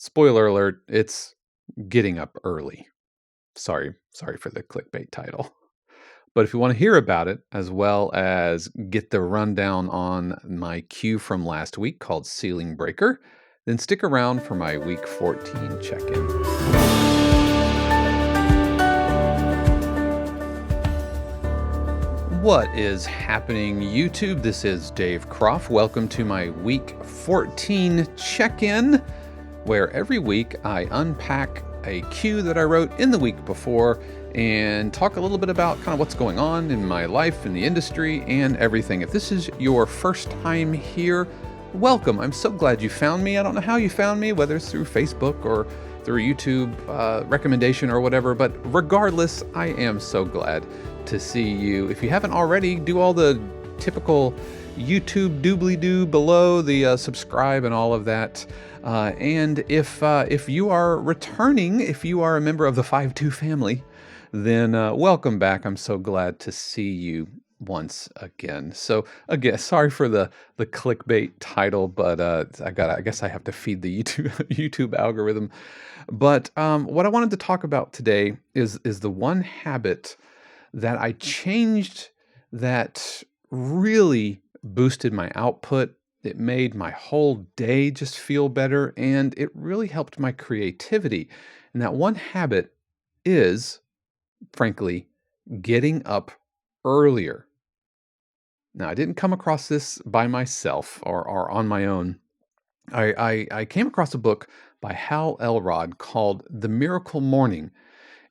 Spoiler alert, it's getting up early. Sorry for the clickbait title. But if you want to hear about it, as well as get the rundown on my cue from last week called Ceiling Breaker, then stick around for my week 14 check-in. What is happening, YouTube? This is Dave Croft. Welcome to my week 14 check-in, where every week I unpack a cue that I wrote in the week before and talk a little bit about kind of what's going on in my life, in the industry, and everything. If this is your first time here, welcome. I'm so glad you found me. I don't know how you found me, whether it's through Facebook or through YouTube recommendation or whatever, but regardless, I am so glad to see you. If you haven't already, do all the typical YouTube doobly-doo below, the subscribe and all of that. And if you are returning, if you are a member of the 5-2 family, then welcome back. I'm so glad to see you once again. So again, sorry for the clickbait title, but I guess I have to feed the YouTube algorithm. But what I wanted to talk about today is the one habit that I changed that really boosted my output. It made my whole day just feel better, and it really helped my creativity. And that one habit is, frankly, getting up earlier. Now, I didn't come across this by myself or on my own. I came across a book by Hal Elrod called The Miracle Morning.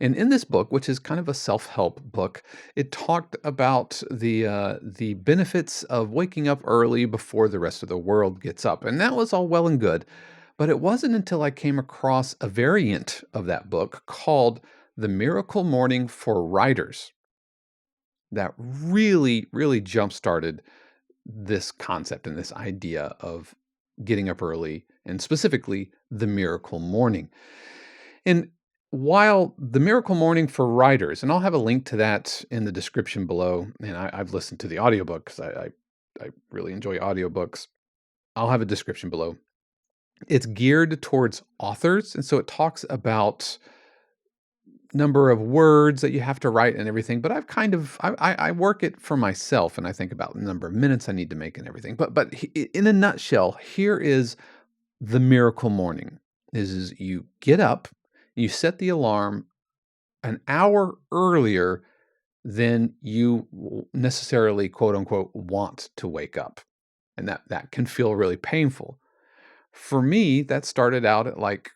And in this book, which is kind of a self-help book, it talked about the benefits of waking up early before the rest of the world gets up. And that was all well and good. But it wasn't until I came across a variant of that book called The Miracle Morning for Writers that really jump-started this concept and this idea of getting up early, and specifically the miracle morning. And while the miracle morning for writers, and I'll have a link to that in the description below, and I've listened to the audiobook because I really enjoy audiobooks. I'll have a description below. It's geared towards authors, and so it talks about number of words that you have to write and everything, but I work it for myself, and I think about the number of minutes I need to make and everything. But in a nutshell, here is the miracle morning: is you get up, you set the alarm an hour earlier than you necessarily, quote unquote, want to wake up, and that can feel really painful. For me, that started out at like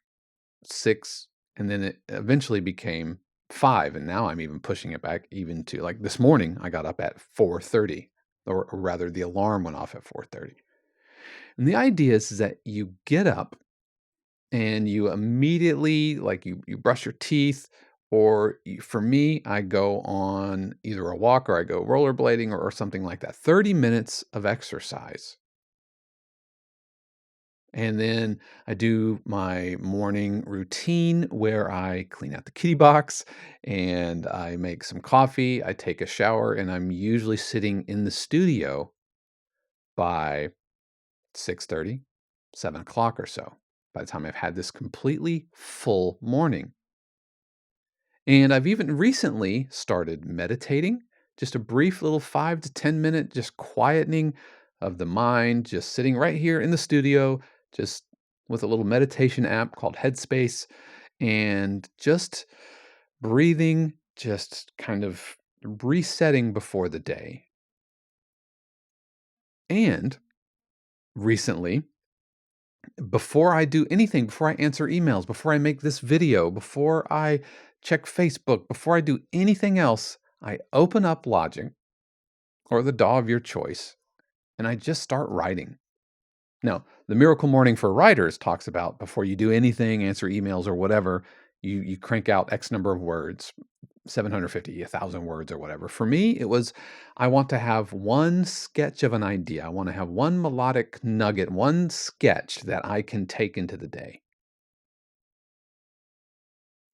6. And then it eventually became 5, and now I'm even pushing it back even to, like, this morning, I got up at 4:30, or rather the alarm went off at 4:30. And the idea is that you get up and you immediately, like, you brush your teeth, or for me, I go on either a walk or I go rollerblading or something like that. 30 minutes of exercise. And then I do my morning routine where I clean out the kitty box and I make some coffee. I take a shower, and I'm usually sitting in the studio by 6:30, 7 o'clock or so, by the time I've had this completely full morning. And I've even recently started meditating, just a brief little 5 to 10 minute just quietening of the mind, just sitting right here in the studio, just with a little meditation app called Headspace, and just breathing, just kind of resetting before the day. And recently, before I do anything, before I answer emails, before I make this video, before I check Facebook, before I do anything else, I open up Logic or the DAW of your choice, and I just start writing. Now, the Miracle Morning for Writers talks about before you do anything, answer emails or whatever, you crank out X number of words, 750, 1,000 words or whatever. For me, it was, I want to have one sketch of an idea. I want to have one melodic nugget, one sketch that I can take into the day.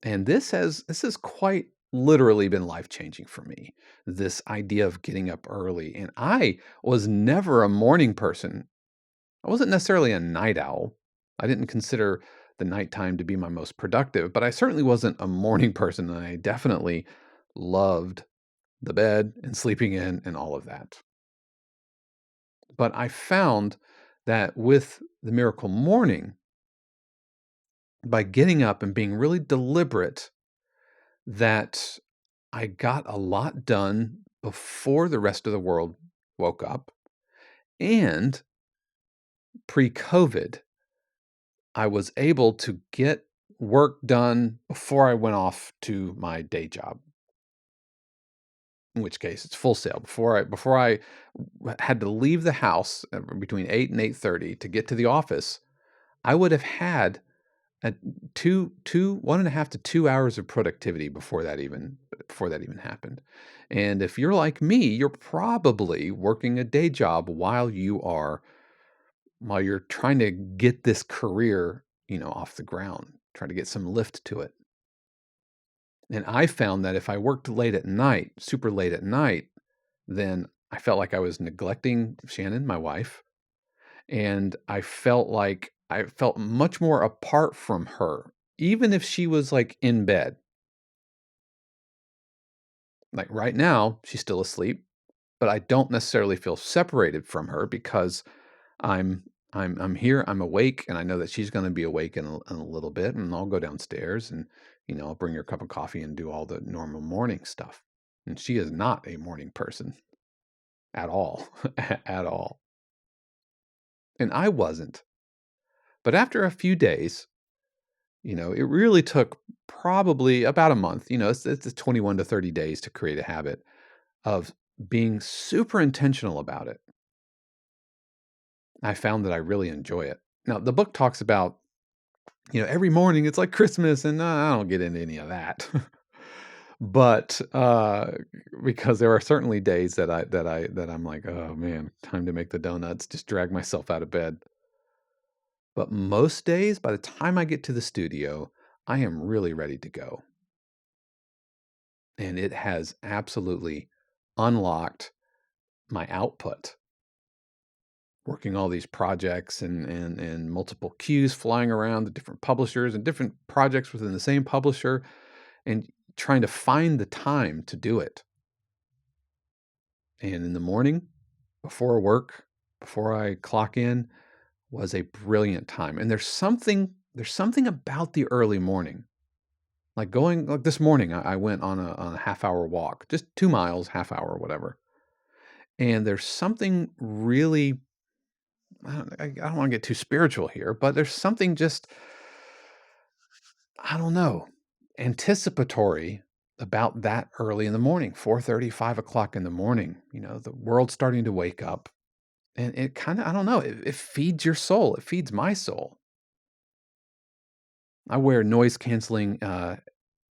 And this has quite literally been life-changing for me, this idea of getting up early. And I was never a morning person. I wasn't necessarily a night owl. I didn't consider the nighttime to be my most productive, but I certainly wasn't a morning person, and I definitely loved the bed and sleeping in and all of that. But I found that with the miracle morning, by getting up and being really deliberate, that I got a lot done before the rest of the world woke up. And pre-COVID, I was able to get work done before I went off to my day job. In which case, it's Full Sail. Before I had to leave the house between 8 and 8:30 to get to the office, I would have had a 1.5 to 2 hours of productivity before that even happened. And if you're like me, you're probably working a day job while you're trying to get this career, off the ground, trying to get some lift to it. And I found that if I worked late at night, super late at night, then I felt like I was neglecting Shannon, my wife, and I felt much more apart from her, even if she was, like, in bed. Like, right now, she's still asleep, but I don't necessarily feel separated from her because I'm I'm here, I'm awake, and I know that she's gonna be awake in a little bit, and I'll go downstairs and, I'll bring her a cup of coffee and do all the normal morning stuff. And she is not a morning person at all, at all. And I wasn't. But after a few days, it really took probably about a month. It's 21 to 30 days to create a habit of being super intentional about it. I found that I really enjoy it. Now, the book talks about, every morning it's like Christmas, and I don't get into any of that. But because there are certainly days that I'm like, oh man, time to make the donuts, just drag myself out of bed. But most days, by the time I get to the studio, I am really ready to go. And it has absolutely unlocked my output. Working all these projects and multiple queues flying around the different publishers and different projects within the same publisher and trying to find the time to do it. And in the morning, before work, before I clock in, was a brilliant time. And there's something about the early morning. Like this morning, I went on a half-hour walk, just 2 miles, half hour, whatever. And there's something really, I don't wanna get too spiritual here, but there's something just, I don't know, anticipatory about that early in the morning, 4:30, 5 o'clock in the morning. The world's starting to wake up, and it kinda, I don't know, it feeds your soul, it feeds my soul. I wear noise canceling,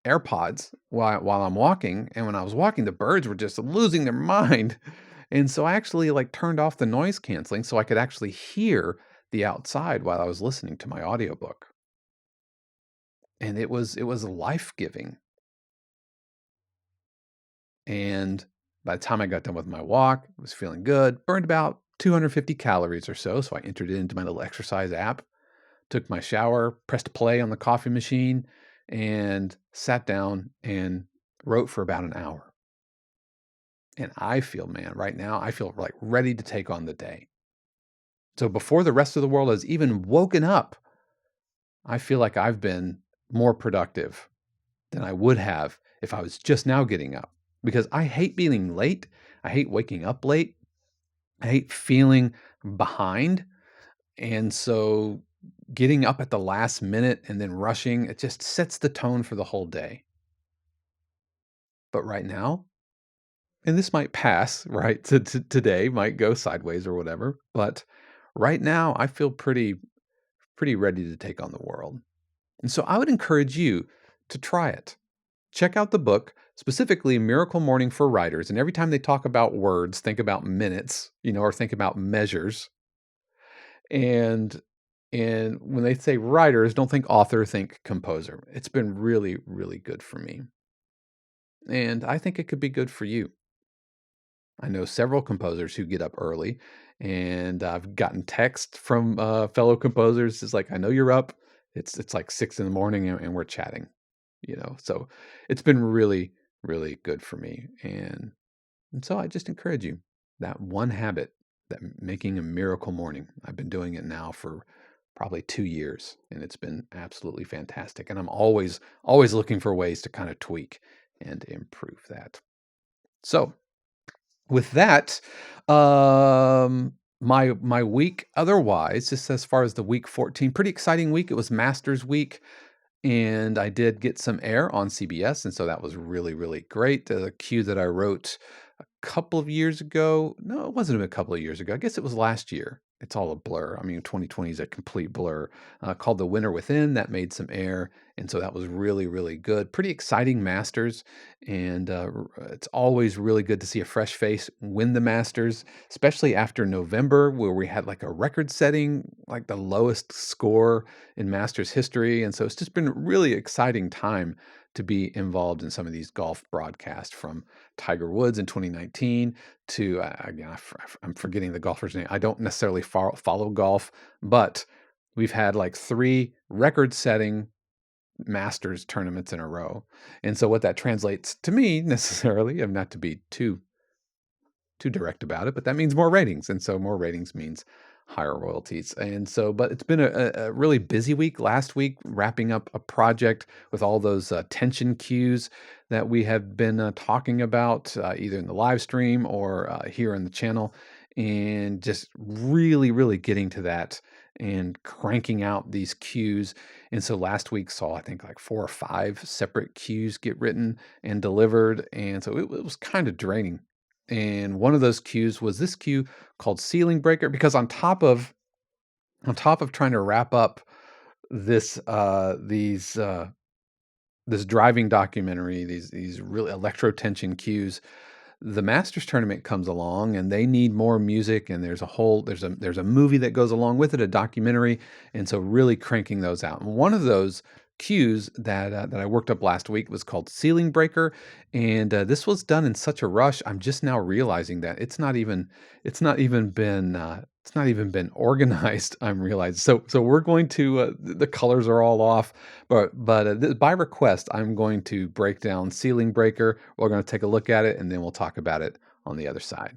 AirPods while I'm walking, and when I was walking, the birds were just losing their mind, and so I actually, like, turned off the noise canceling so I could actually hear the outside while I was listening to my audiobook, and it was life-giving, and by the time I got done with my walk, I was feeling good, burned about 250 calories or so I entered it into my little exercise app, took my shower, pressed play on the coffee machine, and sat down and wrote for about an hour. And I feel, man, right now, I feel like ready to take on the day. So before the rest of the world has even woken up, I feel like I've been more productive than I would have if I was just now getting up. Because I hate being late. I hate waking up late. I hate feeling behind. And so getting up at the last minute and then rushing, it just sets the tone for the whole day. But right now, and this might pass, right? Today might go sideways or whatever, but right now I feel pretty ready to take on the world. And so I would encourage you to try it. Check out the book, specifically Miracle Morning for Writers, and every time they talk about words, think about minutes, or think about measures. And and when they say writers, don't think author, think composer. It's been really, really good for me. And I think it could be good for you. I know several composers who get up early, and I've gotten text from fellow composers. It's like, I know you're up. it's like 6 in the morning and we're chatting, So it's been really, really good for me. And so I just encourage you, that one habit, that making a miracle morning. I've been doing it now for probably 2 years, and it's been absolutely fantastic. And I'm always looking for ways to kind of tweak and improve that. So with that, my week otherwise, just as far as the week 14, pretty exciting week. It was Masters week. And I did get some air on CBS, and so that was really, really great. The cue that I wrote a couple of years ago, no, it wasn't a couple of years ago. I guess it was last year. It's all a blur. I mean, 2020 is a complete blur. Called The Winter Within, that made some air, and so that was really, really good. Pretty exciting Masters, and it's always really good to see a fresh face win the Masters, especially after November, where we had like a record-setting, like the lowest score in Masters history. And so it's just been a really exciting time to be involved in some of these golf broadcasts, from Tiger Woods in 2019 to, again, I'm forgetting the golfer's name. I don't necessarily follow golf, but we've had like 3 record-setting Masters tournaments in a row. And so what that translates to me necessarily, I'm not to be too direct about it, but that means more ratings. And so more ratings means higher royalties. And so, but it's been a really busy week. Last week, wrapping up a project with all those tension cues that we have been talking about, either in the live stream or here on the channel, and just really, really getting to that and cranking out these cues. And so last week saw, I think, like 4 or 5 separate cues get written and delivered. And so it was kind of draining. And one of those cues was this cue called Ceiling Breaker, because on top of trying to wrap up this this driving documentary, these really electro tension cues, the Masters tournament comes along and they need more music, and there's a movie that goes along with it, a documentary, and so really cranking those out. And one of those cues that I worked up last week was called Ceiling Breaker, and this was done in such a rush. I'm just now realizing that it's not even been organized. I'm realizing. So we're going to the colors are all off, but by request, I'm going to break down Ceiling Breaker. We're going to take a look at it, and then we'll talk about it on the other side.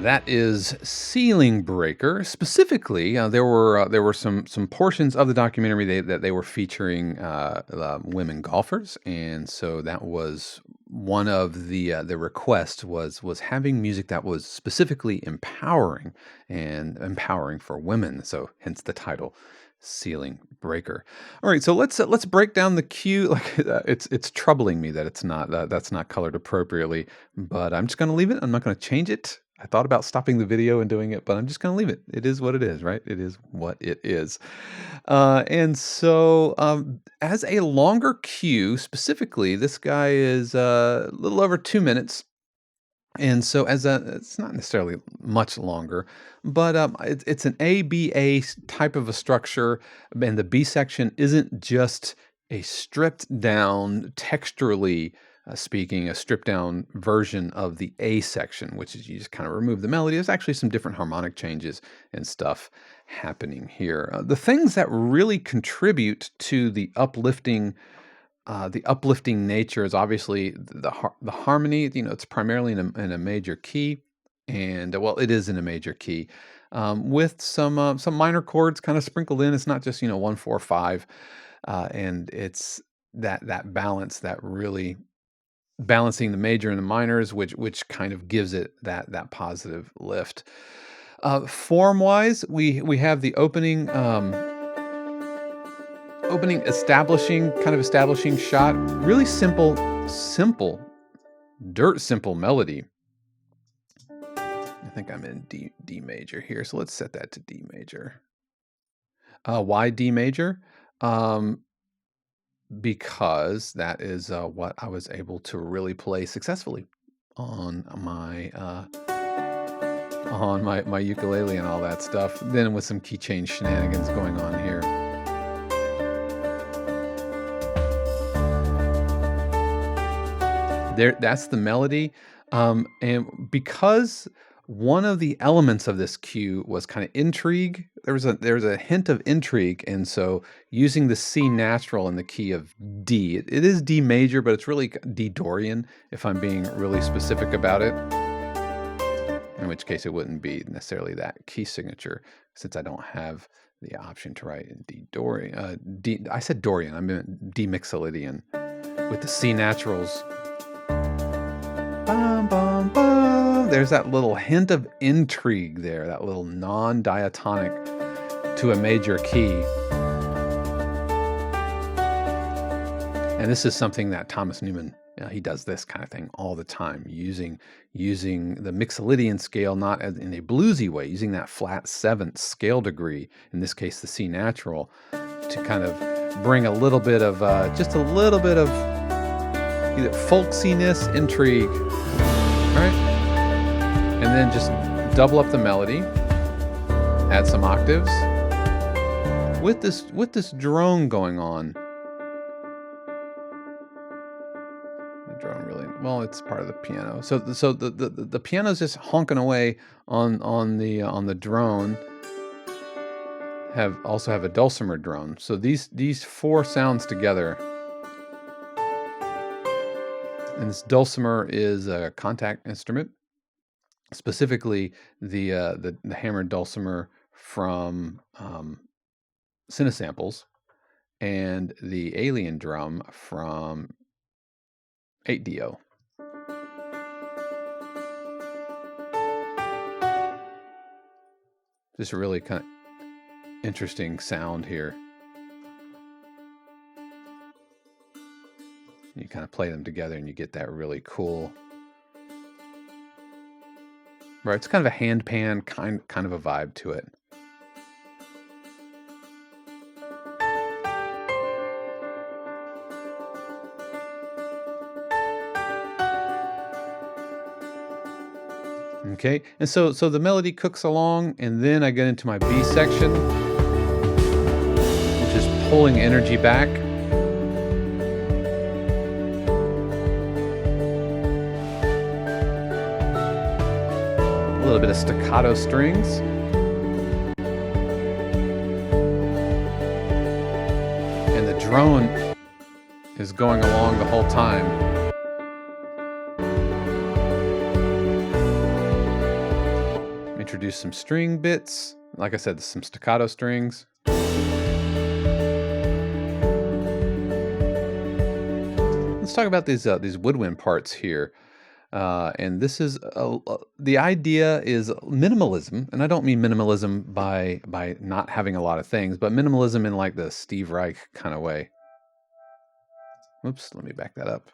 That is Ceiling Breaker. Specifically, there were some portions of the documentary that they were featuring women golfers, and so that was one of the requests was having music that was specifically empowering and empowering for women. So hence the title. Ceiling Breaker. All right, so let's break down the cue. Like it's troubling me that it's not that's not colored appropriately, but I'm just going to leave it. I'm not going to change it. I thought about stopping the video and doing it, but I'm just going to leave it. It is what it is, right? It is what it is. And so, as a longer cue, specifically, this guy is a little over 2 minutes. And so, it's not necessarily much longer, but it's an ABA type of a structure, and the B section isn't just a stripped down texturally speaking, a stripped down version of the A section, which is you just kind of remove the melody. There's actually some different harmonic changes and stuff happening here. The things that really contribute to the uplifting nature is obviously the harmony. You know, it's primarily in a major key, and well, it is in a major key with some minor chords kind of sprinkled in. It's not just 1, 4, 5, and it's that balance that really balancing the major and the minors, which kind of gives it that positive lift. Form wise, we have the opening establishing shot. Really simple, dirt simple melody. I think I'm in D major here, so let's set that to D major. Why D major? Because that is what I was able to really play successfully on my ukulele and all that stuff. Then with some key change shenanigans going on here. That's the melody, and because one of the elements of this cue was kind of intrigue, there was a hint of intrigue, and so using the C natural in the key of D, it is D major, but it's really D Dorian if I'm being really specific about it. In which case it wouldn't be necessarily that key signature, since I don't have the option to write in D Dorian. I said Dorian, I meant D Mixolydian with the C naturals. Bum, bum, bum. There's that little hint of intrigue there, that little non-diatonic to a major key. And this is something that Thomas Newman, he does this kind of thing all the time, using the Mixolydian scale, not as in a bluesy way, using that flat seventh scale degree, in this case the C natural, to kind of bring a little bit of, just a little bit of either folksiness, intrigue, right? And then just double up the melody, add some octaves with this drone going on. The drone really, well, it's part of the piano. So the piano's just honking away on the drone. Also have a Dulcimer drone. So these four sounds together. And this dulcimer is a contact instrument, specifically the hammered dulcimer from Cinesamples, and the alien drum from 8DO. Just a really kind of interesting sound here. You kind of play them together and you get that really cool, right? It's kind of a hand pan kind of a vibe to it. Okay, and so the melody cooks along, and then I get into my B section, which is pulling energy back. A little bit of staccato strings. And the drone is going along the whole time. introduce some string bits. Like I said, some staccato strings. Let's talk about these woodwind parts here. And this is the idea is minimalism, and I don't mean minimalism by not having a lot of things, but minimalism in like the Steve Reich kind of way. Oops, let me back that up.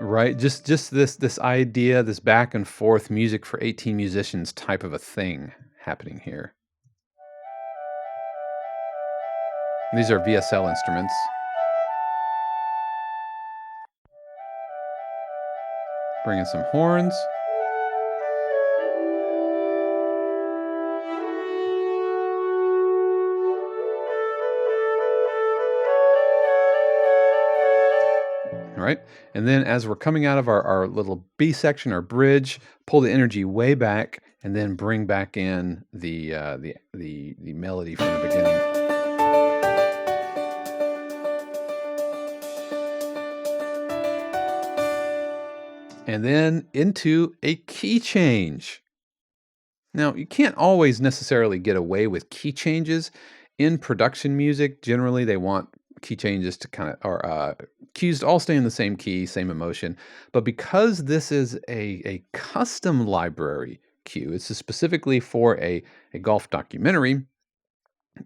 Right, just this idea, this back and forth music for 18 musicians type of a thing happening here. These are VSL instruments. Bring in some horns. All right, and then as we're coming out of our little B section, our bridge, pull the energy way back, and then bring back in the melody from the beginning. And then into a key change. Now, you can't always necessarily get away with key changes. In production music, generally they want key changes to kind of, or keys to all stay in the same key, same emotion. But because this is a custom library cue, it's specifically for a golf documentary,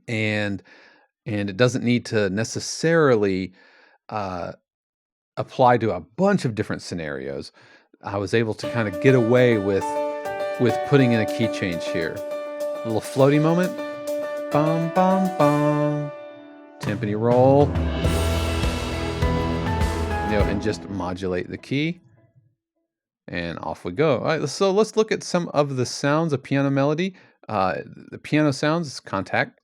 and it doesn't need to necessarily apply to a bunch of different scenarios. I was able to kind of get away with putting in a key change here. A little floaty moment. Bum, bum, bum. Timpani roll. And just modulate the key. And off we go. All right, so let's look at some of the sounds of piano melody. The piano sounds is contact.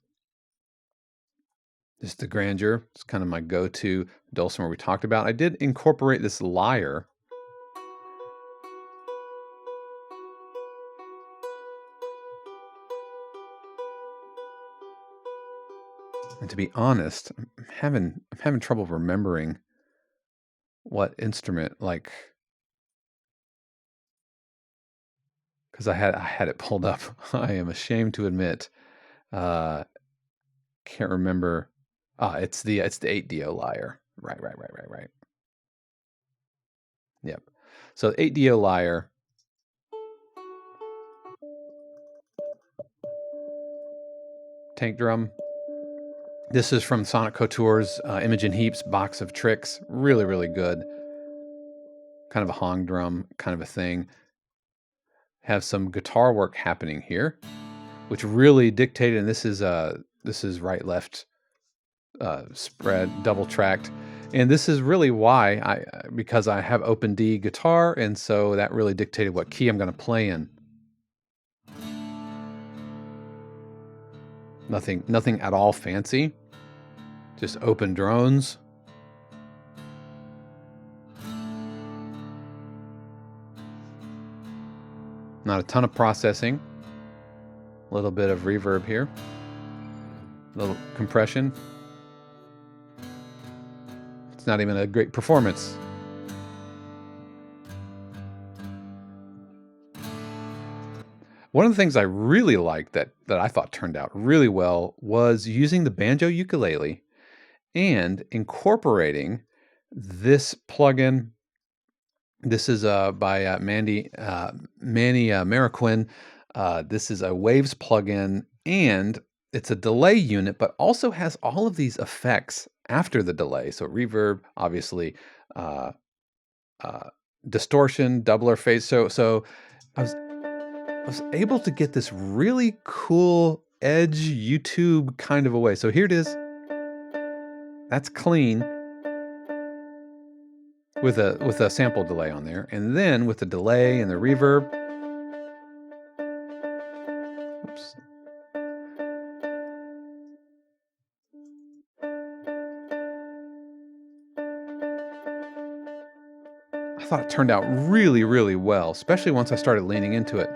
Just the grandeur. It's kind of my go-to dulcimer we talked about. I did incorporate this lyre. And to be honest, I'm having trouble remembering what instrument, like, because I had it pulled up. I am ashamed to admit. Can't remember. It's the 8-dio lyre. Right. Yep. So 8-dio lyre. Tank drum. This is from Sonic Couture's Imogen Heap's box of tricks. Really, really good. Kind of a hong drum kind of a thing. Have some guitar work happening here, which really dictated, and this is right left spread, double tracked. And this is really why because I have open D guitar, and so that really dictated what key I'm going to play in. Nothing at all fancy. Just open drones. Not a ton of processing. A little bit of reverb here. A little compression. It's not even a great performance. One of the things I really liked that I thought turned out really well was using the banjo ukulele and incorporating this plugin. This is by Manny Mariquin. This is a Waves plugin, and it's a delay unit, but also has all of these effects after the delay. So reverb, obviously, distortion, doubler, phase. So I was able to get this really cool edge YouTube kind of a way. So here it is. That's clean with a sample delay on there, and then with the delay and the reverb. Oops. I thought it turned out really, really well, especially once I started leaning into it.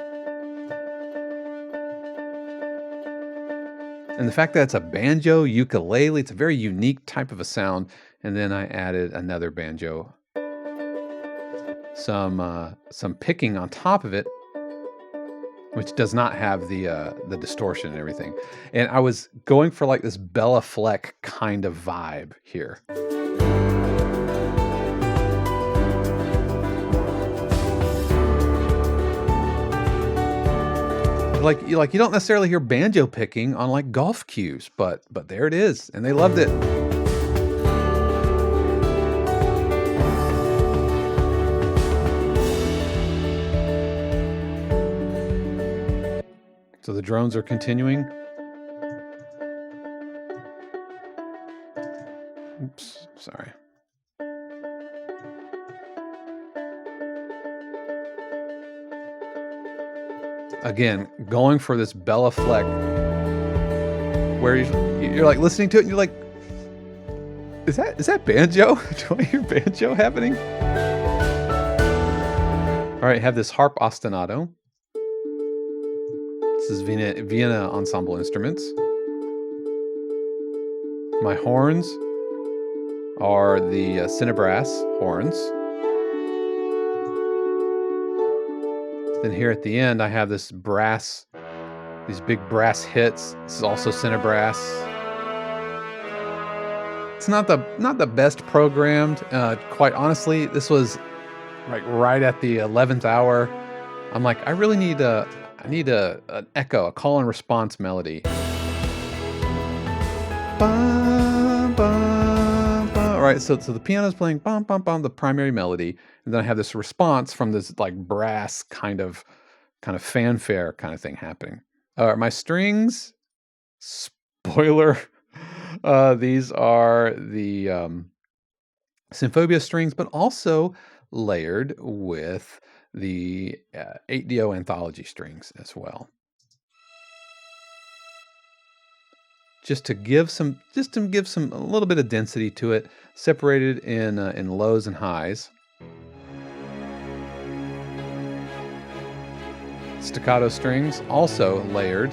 And the fact that it's a banjo ukulele, it's a very unique type of a sound. And then I added another banjo, some picking on top of it, which does not have the distortion and everything. And I was going for like this Bella Fleck kind of vibe here. Like you don't necessarily hear banjo picking on like golf cues, but there it is, and they loved it. So the drones are continuing. Oops, sorry. Again, going for this Bella Fleck, where you're like listening to it and you're like, is that banjo? Do I hear banjo happening? All right, have this harp ostinato. This is Vienna Ensemble Instruments. My horns are the Cinebrass horns. Then here at the end, I have this brass, these big brass hits. This is also Cinebrass. It's not the best programmed. Quite honestly, this was like right at the 11th hour. I'm like, I really need an echo, a call and response melody. Bum, bum, bum. All right, so the piano's playing bum bum bum, the primary melody, and then I have this response from this like brass kind of fanfare kind of thing happening. All right, my strings, spoiler, these are the Synfobia strings, but also layered with the 8DO anthology strings as well. Just to give some a little bit of density to it, separated in lows and highs. Staccato strings, also layered.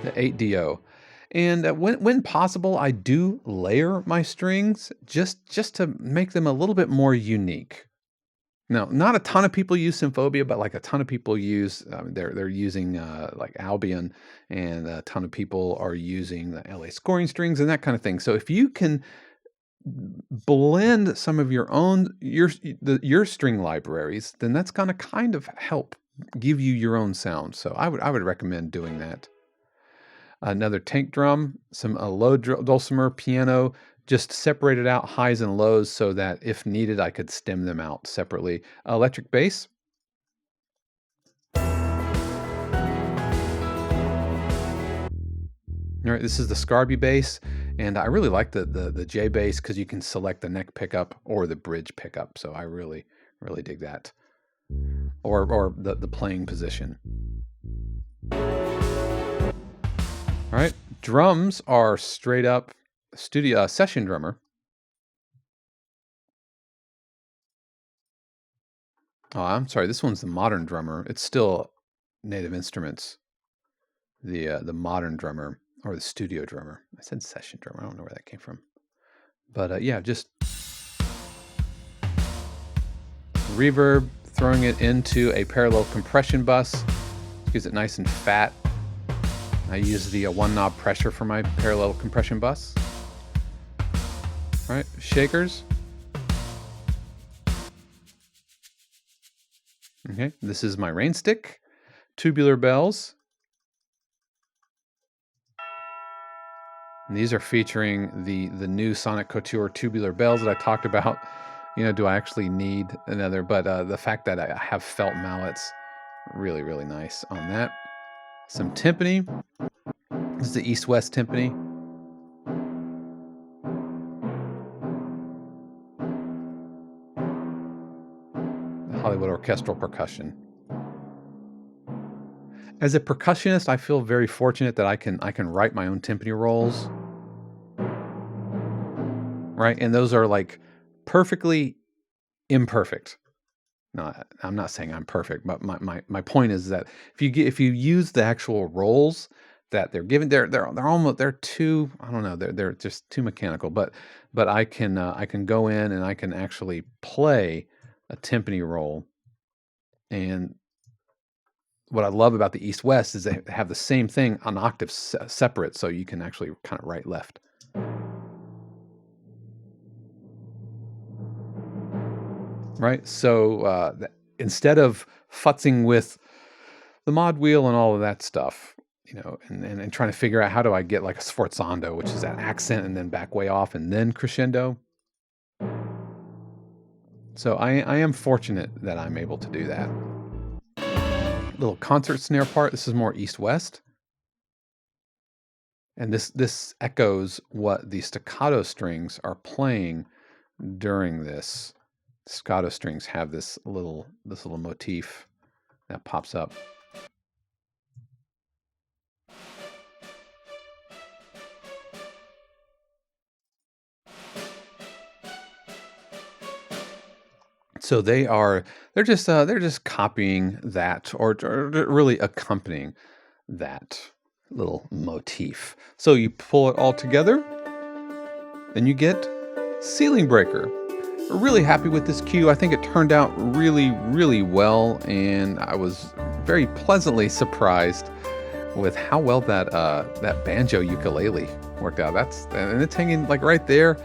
The 8DO. And when possible, I do layer my strings just to make them a little bit more unique. Now, not a ton of people use Synfobia, but like a ton of people use, they're using like Albion, and a ton of people are using the LA scoring strings and that kind of thing. So if you can blend some of your own, your string libraries, then that's going to kind of help give you your own sound. So I would recommend doing that. Another tank drum, some low dulcimer piano, just separated out highs and lows so that if needed, I could stem them out separately. Electric bass. All right, this is the Scarby bass, and I really like the J bass because you can select the neck pickup or the bridge pickup. So I really dig that, or the playing position. All right, drums are straight up studio session drummer. Oh, I'm sorry. This one's the modern drummer. It's still Native Instruments. The modern drummer, or the studio drummer. I said session drummer. I don't know where that came from. But yeah, just reverb, throwing it into a parallel compression bus. Gives it nice and fat. I use the one knob pressure for my parallel compression bus. All right, shakers. Okay, this is my rain stick. Tubular bells. And these are featuring the new Sonic Couture tubular bells that I talked about. You know, do I actually need another? But the fact that I have felt mallets, really nice on that. Some timpani. This is the East-West timpani. Hollywood orchestral percussion. As a percussionist, I feel very fortunate that I can write my own timpani rolls. Right? And those are like perfectly imperfect. No, I'm not saying I'm perfect, but my point is that if you use the actual rolls that they're given, they're too, I don't know, they're just too mechanical. But I can go in and I can actually play a timpani roll. And what I love about the East West is they have the same thing on octaves separate, so you can actually kind of right left. Right? So instead of futzing with the mod wheel and all of that stuff, and trying to figure out how do I get like a sforzando, which is that accent and then back way off and then crescendo. So I am fortunate that I'm able to do that. Little concert snare part. This is more east-west. And this echoes what the staccato strings are playing during this. Staccato strings have this little motif that pops up. So they're just copying that or really accompanying that little motif. So you pull it all together, then you get Ceiling Breaker. We're really happy with this cue. I think it turned out really, really well, and I was very pleasantly surprised with how well that banjo ukulele worked out. And it's hanging like right there,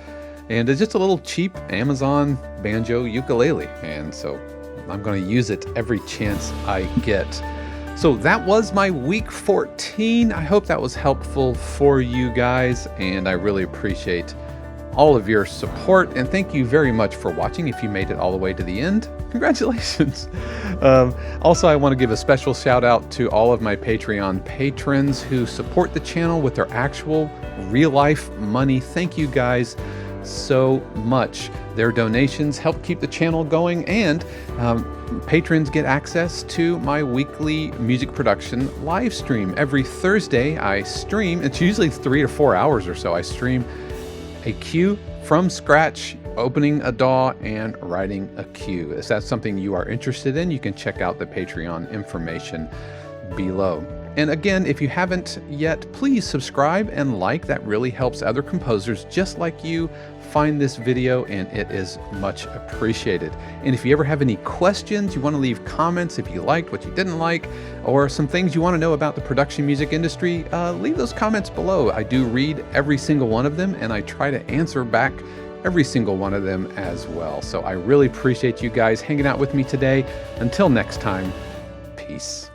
and it's just a little cheap Amazon banjo ukulele, and so I'm going to use it every chance I get. So that was my week 14. I hope that was helpful for you guys, and I really appreciate all of your support, and thank you very much for watching. If you made it all the way to the end, congratulations. Also, I want to give a special shout out to all of my Patreon patrons who support the channel with their actual real life money. Thank you guys so much. Their donations help keep the channel going, and patrons get access to my weekly music production live stream. Every Thursday I stream. It's usually 3 to 4 hours or so. I stream a cue from scratch, opening a DAW and writing a cue. If that's something you are interested in, you can check out the Patreon information below. And again, if you haven't yet, please subscribe and like. That really helps other composers just like you find this video, and it is much appreciated. And if you ever have any questions, you want to leave comments if you liked, what you didn't like, or some things you want to know about the production music industry, leave those comments below. I do read every single one of them, and I try to answer back every single one of them as well. So I really appreciate you guys hanging out with me today. Until next time, peace.